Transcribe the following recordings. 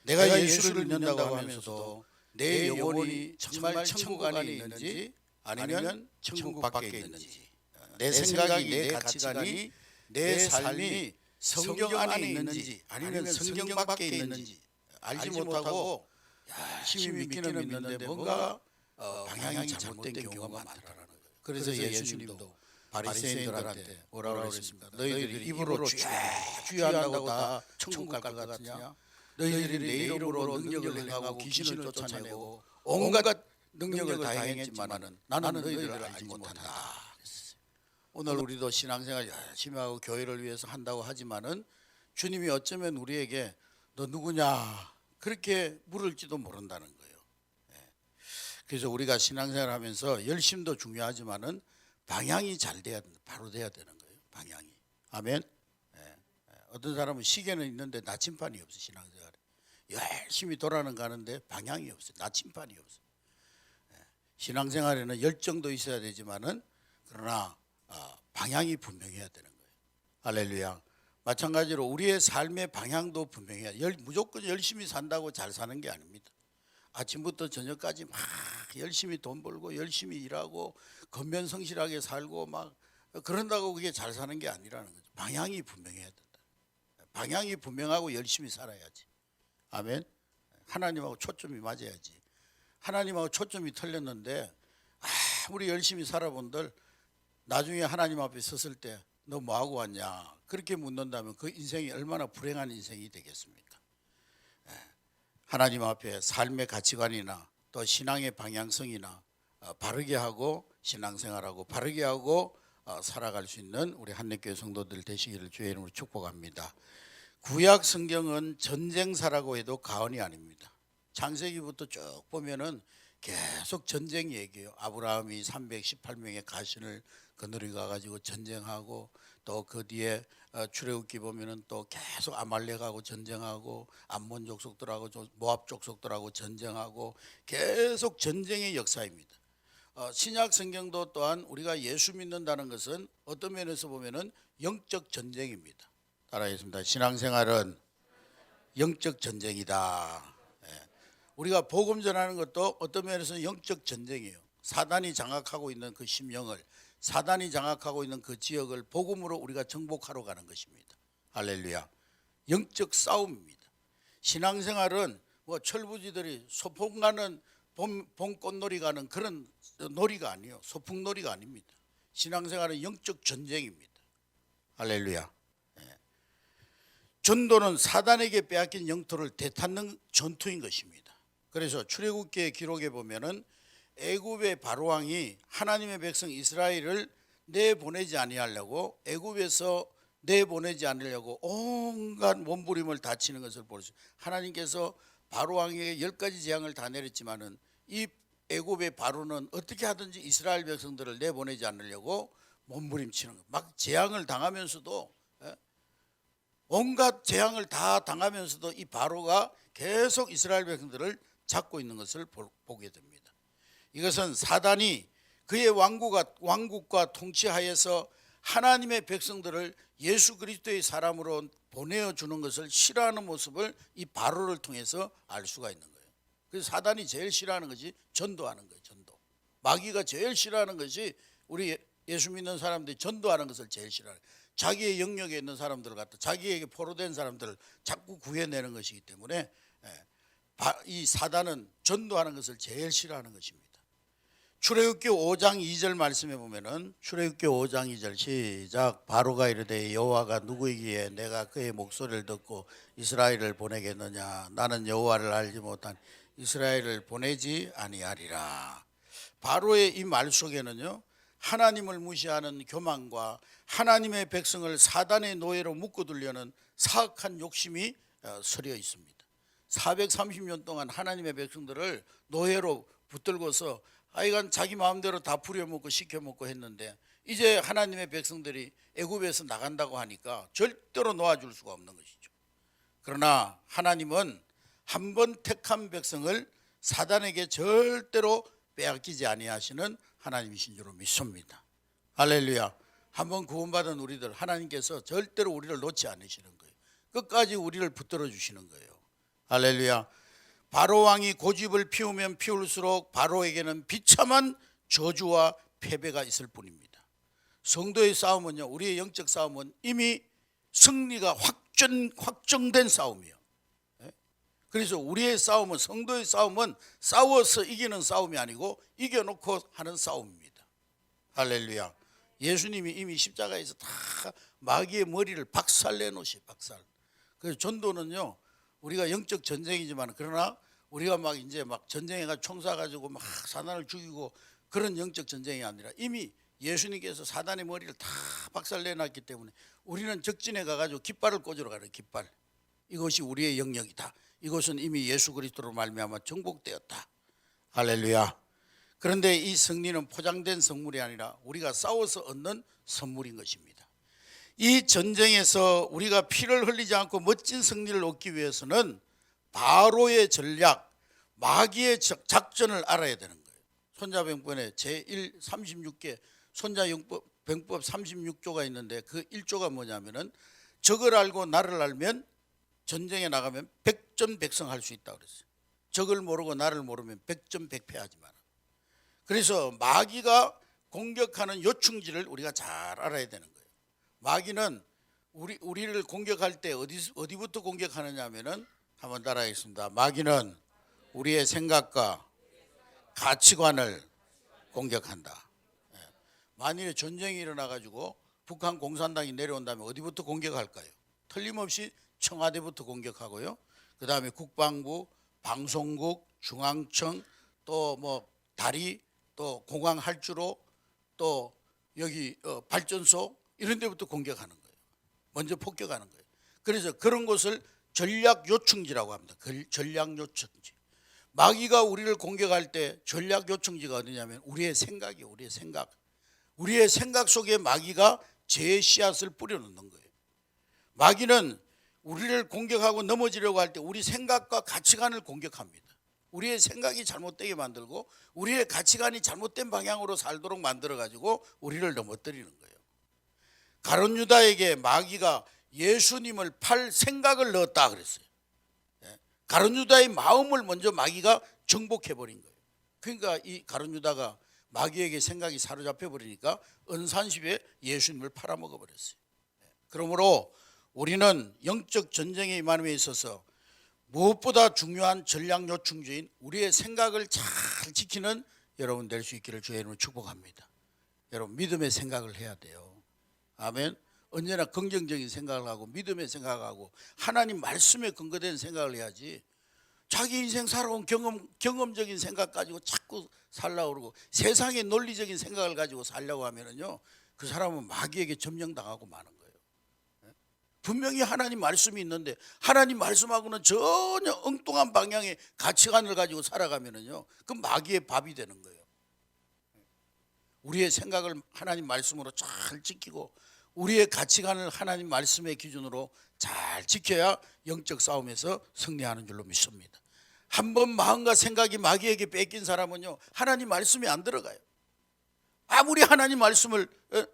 내가 예수를 믿는다고 하면서도 내 영혼이 정말 천국 안에 있는지 아니면 천국 밖에 있는지, 내 생각이, 내 가치관이, 내 삶이 성경 안에 있는지 아니면 성경 밖에 있는지 알지 못하고 열심히 믿기는 믿는데 뭔가 방향이 잘못된 경우가 많다라는 거예요. 그래서 예수님도 바리새인들한테 뭐라고 그랬습니까? 너희들이 입으로 주의한다고 다 천국 갈 것 같으냐? 너희들이 내 이름으로 능력을 행하고 귀신을 쫓아내고 온갖 능력을 다 행했지만은 나는 너희들을 알지 못한다. 오늘 우리도 신앙생활 열심히 하고 교회를 위해서 한다고 하지만은 주님이 어쩌면 우리에게 너 누구냐 그렇게 물을지도 모른다는 거예요. 그래서 우리가 신앙생활 하면서 열심도 중요하지만은 방향이 잘 돼야 바로 돼야 되는 거예요. 방향이. 아멘. 어떤 사람은 시계는 있는데 나침판이 없어. 신앙생활에 열심히 돌아는 가는데 방향이 없어요. 나침판이 없어요. 신앙생활에는 열정도 있어야 되지만은 그러나 방향이 분명해야 되는 거예요. 할렐루야. 마찬가지로 우리의 삶의 방향도 분명해야. 무조건 열심히 산다고 잘 사는 게 아닙니다. 아침부터 저녁까지 막 열심히 돈 벌고 열심히 일하고 건면성실하게 살고 막 그런다고 그게 잘 사는 게 아니라는 거죠. 방향이 분명해야 된다. 방향이 분명하고 열심히 살아야지. 아멘. 하나님하고 초점이 맞아야지. 하나님하고 초점이 틀렸는데 아무리 열심히 살아본들 나중에 하나님 앞에 섰을 때 너 뭐하고 왔냐 그렇게 묻는다면 그 인생이 얼마나 불행한 인생이 되겠습니까? 하나님 앞에 삶의 가치관이나 또 신앙의 방향성이나 바르게 하고 신앙생활하고 바르게 하고 살아갈 수 있는 우리 한림교회 성도들 되시기를 주의 이름으로 축복합니다. 구약 성경은 전쟁사라고 해도 과언이 아닙니다. 창세기부터 쭉 보면은 계속 전쟁 얘기예요. 아브라함이 318명의 가신을 거느리 가가지고 전쟁하고 또 그 뒤에 출애굽기 보면은 또 계속 아말렉하고 전쟁하고 암몬 족속들하고 모압 족속들하고 전쟁하고 계속 전쟁의 역사입니다. 신약 성경도 또한 우리가 예수 믿는다는 것은 어떤 면에서 보면은 영적 전쟁입니다. 따라하겠습니다. 신앙생활은 영적 전쟁이다. 우리가 복음 전하는 것도 어떤 면에서는 영적 전쟁이에요. 사단이 장악하고 있는 그 심령을, 사단이 장악하고 있는 그 지역을 복음으로 우리가 정복하러 가는 것입니다. 할렐루야. 영적 싸움입니다. 신앙생활은 뭐 철부지들이 소풍 가는 봄꽃놀이 가는 그런 놀이가 아니에요. 소풍놀이가 아닙니다. 신앙생활은 영적 전쟁입니다. 할렐루야. 전도는 사단에게 빼앗긴 영토를 되찾는 전투인 것입니다. 그래서 출애굽기의 기록에 보면은 애굽의 바로왕이 하나님의 백성 이스라엘을 내보내지 아니하려고 애굽에서 내보내지 않으려고 온갖 몸부림을 다치는 것을 볼 수. 하나님께서 바로왕에게 10가지 재앙을 다 내렸지만은 이 애굽의 바로는 어떻게 하든지 이스라엘 백성들을 내보내지 않으려고 몸부림치는 것. 막 재앙을 당하면서도 온갖 재앙을 다 당하면서도 이 바로가 계속 이스라엘 백성들을 잡고 있는 것을 보게 됩니다. 이것은 사단이 그의 왕국과 통치하에서 하나님의 백성들을 예수 그리스도의 사람으로 보내어주는 것을 싫어하는 모습을 이 바로를 통해서 알 수가 있는 거예요. 그래서 사단이 제일 싫어하는 것이 전도하는 거예요. 전도. 마귀가 제일 싫어하는 것이 우리 예수 믿는 사람들이 전도하는 것을 제일 싫어해요. 자기의 영역에 있는 사람들을 갖다 자기에게 포로된 사람들을 자꾸 구해내는 것이기 때문에 이 사단은 전도하는 것을 제일 싫어하는 것입니다. 출애굽기 5장 2절 말씀에 보면은 출애굽기 5장 2절 시작. 바로가 이르되 여호와가 누구이기에 내가 그의 목소리를 듣고 이스라엘을 보내겠느냐. 나는 여호와를 알지 못한 이스라엘을 보내지 아니하리라. 바로의 이 말 속에는요 하나님을 무시하는 교만과 하나님의 백성을 사단의 노예로 묶어두려는 사악한 욕심이 서려 있습니다. 430년 동안 하나님의 백성들을 노예로 붙들고서 하여간 자기 마음대로 다 부려먹고 시켜먹고 했는데 이제 하나님의 백성들이 애굽에서 나간다고 하니까 절대로 놓아줄 수가 없는 것이죠. 그러나 하나님은 한 번 택한 백성을 사단에게 절대로 빼앗기지 아니하시는 하나님이신 줄로 믿습니다. 할렐루야. 한번 구원받은 우리들 하나님께서 절대로 우리를 놓지 않으시는 거예요. 끝까지 우리를 붙들어 주시는 거예요. 할렐루야. 바로 왕이 고집을 피우면 피울수록 바로에게는 비참한 저주와 패배가 있을 뿐입니다. 성도의 싸움은요, 우리의 영적 싸움은 이미 승리가 확정된 싸움이에요. 그래서 우리의 싸움은, 성도의 싸움은 싸워서 이기는 싸움이 아니고 이겨놓고 하는 싸움입니다. 할렐루야. 예수님이 이미 십자가에서 다 마귀의 머리를 박살내 놓으시, 박살. 그래서 전도는요, 우리가 영적 전쟁이지만, 그러나 우리가 막 이제 막 전쟁해가 총 쏴가지고 막 사단을 죽이고 그런 영적 전쟁이 아니라 이미 예수님께서 사단의 머리를 다 박살내 놨기 때문에 우리는 적진에 가가지고 깃발을 꽂으러 가는 깃발. 이것이 우리의 영역이다. 이것은 이미 예수 그리스도로 말미암아 정복되었다. 할렐루야. 그런데 이 승리는 포장된 선물이 아니라 우리가 싸워서 얻는 선물인 것입니다. 이 전쟁에서 우리가 피를 흘리지 않고 멋진 승리를 얻기 위해서는 바로의 전략, 마귀의 작전을 알아야 되는 거예요. 손자병법에 제1 36개 손자병법 36조가 있는데 그 1조가 뭐냐면은 적을 알고 나를 알면 전쟁에 나가면 백전백승할 수 있다고 그랬어요. 적을 모르고 나를 모르면 백전백패하지 마라. 그래서 마귀가 공격하는 요충지를 우리가 잘 알아야 되는 거예요. 마귀는 우리를 공격할 때 어디부터 공격하느냐 하면은 한번 따라하겠습니다. 마귀는 우리의 생각과 가치관을 공격한다. 만일에 전쟁이 일어나가지고 북한 공산당이 내려온다면 어디부터 공격할까요? 틀림없이 청와대부터 공격하고요. 그 다음에 국방부, 방송국, 중앙청, 또 뭐 다리, 또 공항할주로, 또 여기 발전소 이런 데부터 공격하는 거예요. 먼저 폭격하는 거예요. 그래서 그런 것을 전략 요충지라고 합니다. 전략 요충지. 마귀가 우리를 공격할 때 전략 요충지가 어디냐면 우리의 생각이에요. 우리의 생각. 우리의 생각 속에 마귀가 죄의 씨앗을 뿌려놓는 거예요. 마귀는 우리를 공격하고 넘어지려고 할 때 우리 생각과 가치관을 공격합니다. 우리의 생각이 잘못되게 만들고 우리의 가치관이 잘못된 방향으로 살도록 만들어가지고 우리를 넘어뜨리는 거예요. 가룟 유다에게 마귀가 예수님을 팔 생각을 넣었다 그랬어요. 가룟 유다의 마음을 먼저 마귀가 정복해버린 거예요. 그러니까 이 가룟 유다가 마귀에게 생각이 사로잡혀 버리니까 은산십에 예수님을 팔아먹어버렸어요. 그러므로 우리는 영적 전쟁에 임함에 있어서 무엇보다 중요한 전략 요충지인 우리의 생각을 잘 지키는 여러분 될 수 있기를 주의 이름으로 축복합니다. 여러분 믿음의 생각을 해야 돼요. 아멘. 언제나 긍정적인 생각을 하고 믿음의 생각하고 하나님 말씀에 근거된 생각을 해야지, 자기 인생 살아온 경험적인 생각 가지고 자꾸 살려고 그러고 세상의 논리적인 생각을 가지고 살려고 하면은요, 그 사람은 마귀에게 점령당하고 마는 거예요. 분명히 하나님 말씀이 있는데 하나님 말씀하고는 전혀 엉뚱한 방향의 가치관을 가지고 살아가면은요, 그 마귀의 밥이 되는 거예요. 우리의 생각을 하나님 말씀으로 잘 지키고 우리의 가치관을 하나님 말씀의 기준으로 잘 지켜야 영적 싸움에서 승리하는 줄로 믿습니다. 한번 마음과 생각이 마귀에게 뺏긴 사람은요, 하나님 말씀이 안 들어가요. 아무리 하나님 말씀을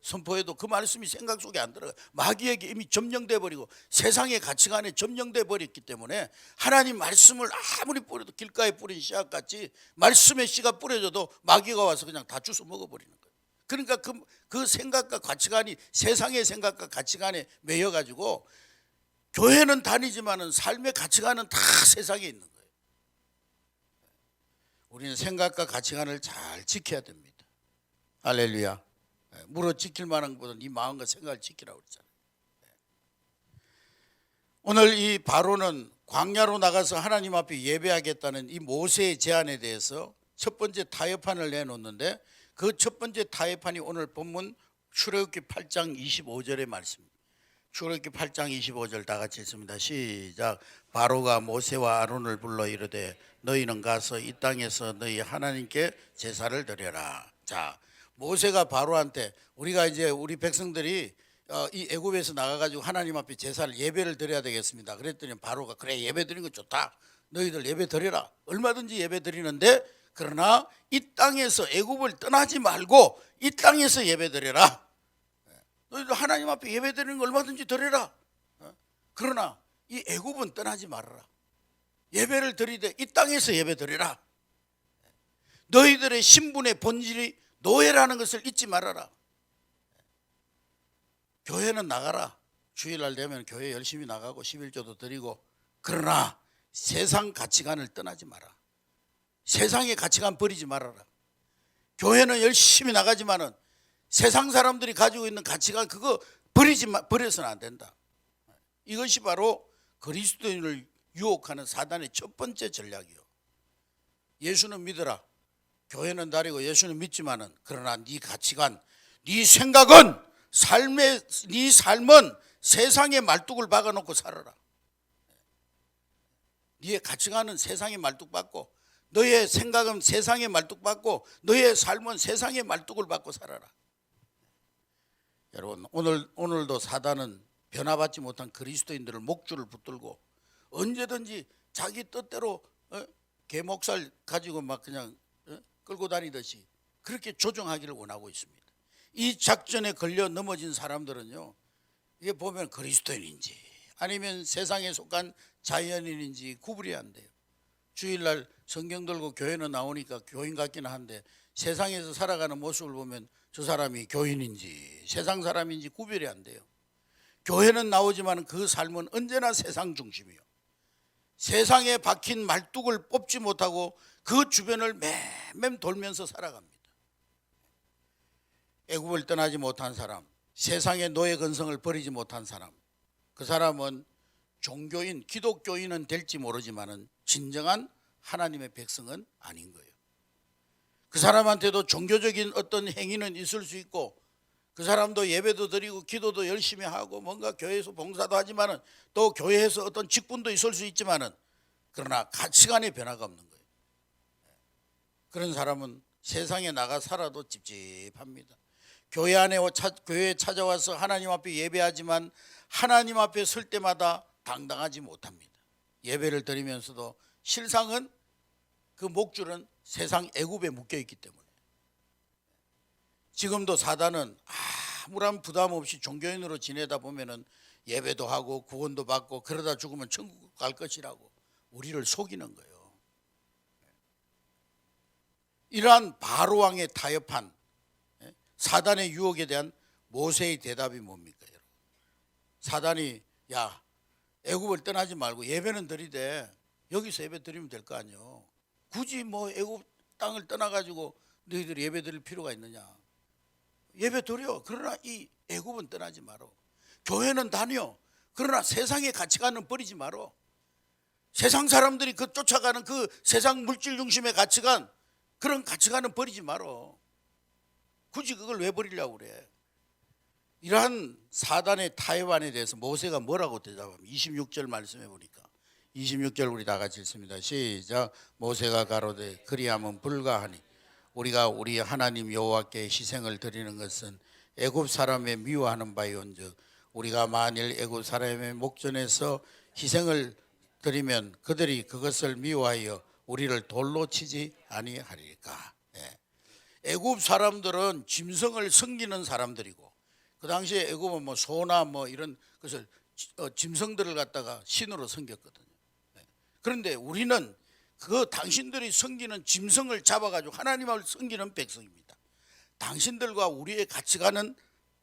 선포해도 그 말씀이 생각 속에 안 들어가요. 마귀에게 이미 점령돼 버리고 세상의 가치관에 점령돼 버렸기 때문에 하나님 말씀을 아무리 뿌려도 길가에 뿌린 씨앗같이 말씀의 씨가 뿌려져도 마귀가 와서 그냥 다 주워 먹어버리는 거예요. 그러니까 그 생각과 가치관이 세상의 생각과 가치관에 매여가지고 교회는 다니지만은 삶의 가치관은 다 세상에 있는 거예요. 우리는 생각과 가치관을 잘 지켜야 됩니다. 할렐루야. 물어 지킬 만한 것보다는 이 마음과 생각을 지키라고 그랬잖아요. 오늘 이 바로는 광야로 나가서 하나님 앞에 예배하겠다는 이 모세의 제안에 대해서 첫 번째 타협판을 내놓는데, 그 첫 번째 타협판이 오늘 본문 출애굽기 8장 25절의 말씀입니다. 출애굽기 8장 25절 다 같이 읽습니다. 시작. 바로가 모세와 아론을 불러 이르되 너희는 가서 이 땅에서 너희 하나님께 제사를 드려라. 자, 모세가 바로한테 우리가 이제 우리 백성들이 이 애굽에서 나가가지고 하나님 앞에 제사를 예배를 드려야 되겠습니다. 그랬더니 바로가 그래, 예배 드리는 거 좋다. 너희들 예배 드려라. 얼마든지 예배 드리는데 그러나 이 땅에서 애굽을 떠나지 말고 이 땅에서 예배 드려라. 너희들 하나님 앞에 예배 드리는 거 얼마든지 드려라. 그러나 이 애굽은 떠나지 말아라. 예배를 드리되 이 땅에서 예배 드리라. 너희들의 신분의 본질이 노예라는 것을 잊지 말아라. 교회는 나가라. 주일날 되면 교회 열심히 나가고 11조도 드리고, 그러나 세상 가치관을 떠나지 마라. 세상의 가치관 버리지 말아라. 교회는 열심히 나가지만은 세상 사람들이 가지고 있는 가치관 그거 버려서는 안 된다. 이것이 바로 그리스도인을 유혹하는 사단의 첫 번째 전략이요. 예수는 믿어라. 교회는 다니고 예수는 믿지만은, 그러나 네 가치관, 네 생각은 네 삶은 세상의 말뚝을 박아놓고 살아라. 네의 가치관은 세상의 말뚝 받고, 너의 생각은 세상의 말뚝 받고, 너의 삶은 세상의 말뚝을 받고 살아라. 여러분, 오늘도 사단은 변화받지 못한 그리스도인들을 목줄을 붙들고 언제든지 자기 뜻대로 개 목살 가지고 막 그냥 끌고 다니듯이 그렇게 조종하기를 원하고 있습니다. 이 작전에 걸려 넘어진 사람들은요, 이게 보면 그리스도인인지 아니면 세상에 속한 자연인인지 구분이 안 돼요. 주일날 성경 들고 교회는 나오니까 교인 같기는 한데, 세상에서 살아가는 모습을 보면 저 사람이 교인인지 세상 사람인지 구별이 안 돼요. 교회는 나오지만 그 삶은 언제나 세상 중심이요. 세상에 박힌 말뚝을 뽑지 못하고 그 주변을 맴맴 돌면서 살아갑니다. 애굽을 떠나지 못한 사람, 세상의 노예 근성을 버리지 못한 사람, 그 사람은 종교인, 기독교인은 될지 모르지만은 진정한 하나님의 백성은 아닌 거예요. 그 사람한테도 종교적인 어떤 행위는 있을 수 있고, 그 사람도 예배도 드리고 기도도 열심히 하고 뭔가 교회에서 봉사도 하지만은 또 교회에서 어떤 직분도 있을 수 있지만은, 그러나 가치관의 변화가 없는 거예요. 그런 사람은 세상에 나가 살아도 찝찝합니다. 교회에 찾아와서 하나님 앞에 예배하지만 하나님 앞에 설 때마다 당당하지 못합니다. 예배를 드리면서도 실상은 그 목줄은 세상 애굽에 묶여있기 때문에. 지금도 사단은 아무런 부담 없이 종교인으로 지내다 보면은 예배도 하고 구원도 받고 그러다 죽으면 천국 갈 것이라고 우리를 속이는 거예요. 이러한 바로왕의 타협한 사단의 유혹에 대한 모세의 대답이 뭡니까, 여러분? 사단이 야, 애굽을 떠나지 말고 예배는 드리되 여기서 예배 드리면 될 거 아니요. 굳이 뭐 애굽 땅을 떠나가지고 너희들이 예배 드릴 필요가 있느냐. 예배 드려. 그러나 이 애굽은 떠나지 마라. 교회는 다녀. 그러나 세상의 가치관은 버리지 마라. 세상 사람들이 그 쫓아가는 그 세상 물질 중심의 가치관, 그런 가치관은 버리지 마라. 굳이 그걸 왜 버리려고 그래. 이러한 사단의 타협안에 대해서 모세가 뭐라고 대답하면 26절 말씀해 보니까, 26절 우리 다 같이 읽습니다. 시작. 모세가 가로되 그리하면 불가하니 우리가 우리 하나님 여호와께 희생을 드리는 것은 애굽 사람의 미워하는 바이온즉, 우리가 만일 애굽 사람의 목전에서 희생을 드리면 그들이 그것을 미워하여 우리를 돌로 치지 아니하리까. 애굽 사람들은 짐승을 섬기는 사람들이고, 그 당시에 애굽은 뭐 소나 뭐 이런 것을 짐승들을 갖다가 신으로 섬겼거든요. 그런데 우리는 그 당신들이 섬기는 짐승을 잡아가지고 하나님을 섬기는 백성입니다. 당신들과 우리의 가치관은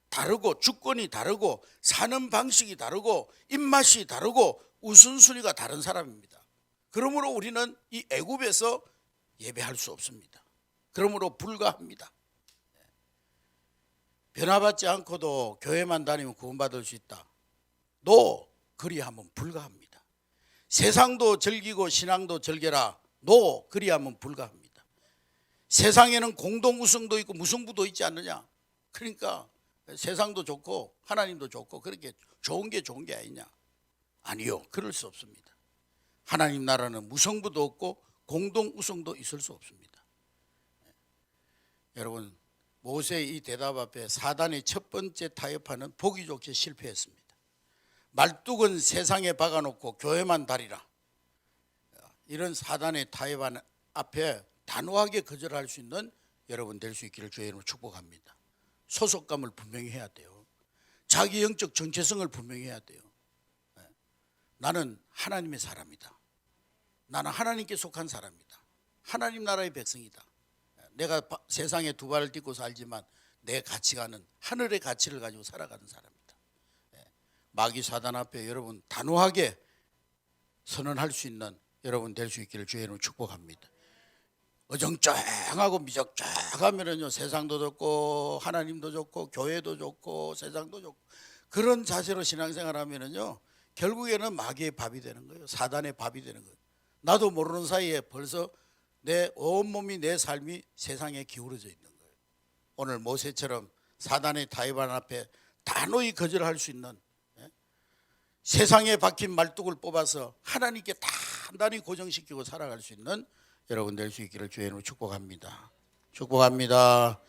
다르고 주권이 다르고 사는 방식이 다르고 입맛이 다르고 우선순위가 다른 사람입니다. 그러므로 우리는 이 애굽에서 예배할 수 없습니다. 그러므로 불가합니다. 변화받지 않고도 교회만 다니면 구원받을 수 있다. 노, 그리하면 불가합니다. 세상도 즐기고 신앙도 즐겨라. 노, 그리하면 불가합니다. 세상에는 공동 우승도 있고 무승부도 있지 않느냐. 그러니까 세상도 좋고 하나님도 좋고 그렇게 좋은 게 아니냐. 아니요, 그럴 수 없습니다. 하나님 나라는 무승부도 없고 공동 우승도 있을 수 없습니다. 여러분, 모세의 이 대답 앞에 사단의 첫 번째 타협하는 보기 좋게 실패했습니다. 말뚝은 세상에 박아놓고 교회만 다리라. 이런 사단의 타협하는 앞에 단호하게 거절할 수 있는 여러분 될 수 있기를 주의 이름으로 축복합니다. 소속감을 분명히 해야 돼요. 자기 영적 정체성을 분명히 해야 돼요. 나는 하나님의 사람이다. 나는 하나님께 속한 사람이다. 하나님 나라의 백성이다. 내가 세상에 두 발을 딛고 살지만 내 가치관은 하늘의 가치를 가지고 살아가는 사람이다. 마귀 사단 앞에 여러분 단호하게 선언할 수 있는 여러분 될 수 있기를 주의 이름으로 축복합니다. 어정쩡하고 미적적하면은요 세상도 좋고 하나님도 좋고 교회도 좋고 세상도 좋고 그런 자세로 신앙생활하면은요 결국에는 마귀의 밥이 되는 거예요. 사단의 밥이 되는 거예요. 나도 모르는 사이에 벌써 내 온몸이 내 삶이 세상에 기울어져 있는 거예요. 오늘 모세처럼 사단의 타이반 앞에 단호히 거절할 수 있는 세상에 박힌 말뚝을 뽑아서 하나님께 단단히 고정시키고 살아갈 수 있는 여러분 될 수 있기를 주의 이름으로 축복합니다. 축복합니다.